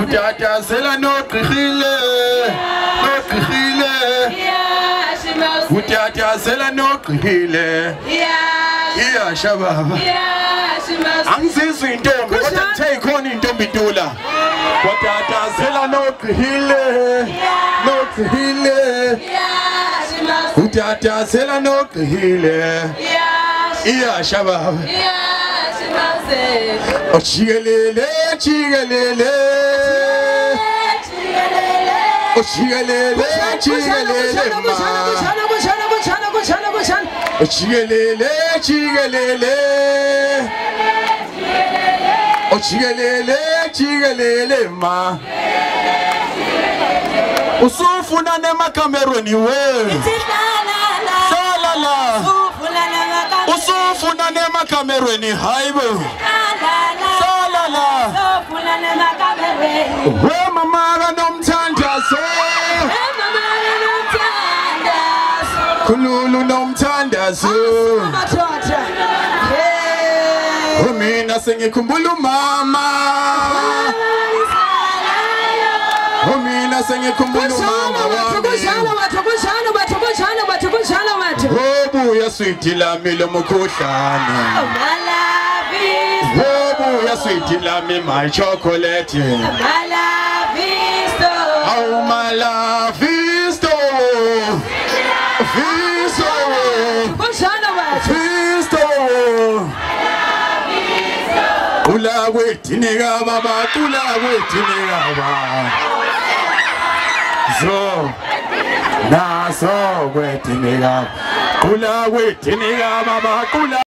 Utatazela noqhile Utatazela noqhile iya shababa Angizizwe intombi kodwa kuthe ikhona intombi intula Utatazela noqhile Utatazela noqhile iya shababa Ochigelele chigelele Ochigelele chigelele Ochigelele chigelele Ochigelele chigelele ma Usufuna nemakamerweni we Salala Usufuna nemakamerweni hayibo Salala We mama nomthandazo Khululu nomthandazo Mina sengikhumbula mama Mina sengikhumbula mama Obuya sweet lami lomkhuhlane Obuya sweet lami my chocolate Oh my love Visto Ula wetinika baba ula wetinika baba So na so wetinika ula wetinika baba ula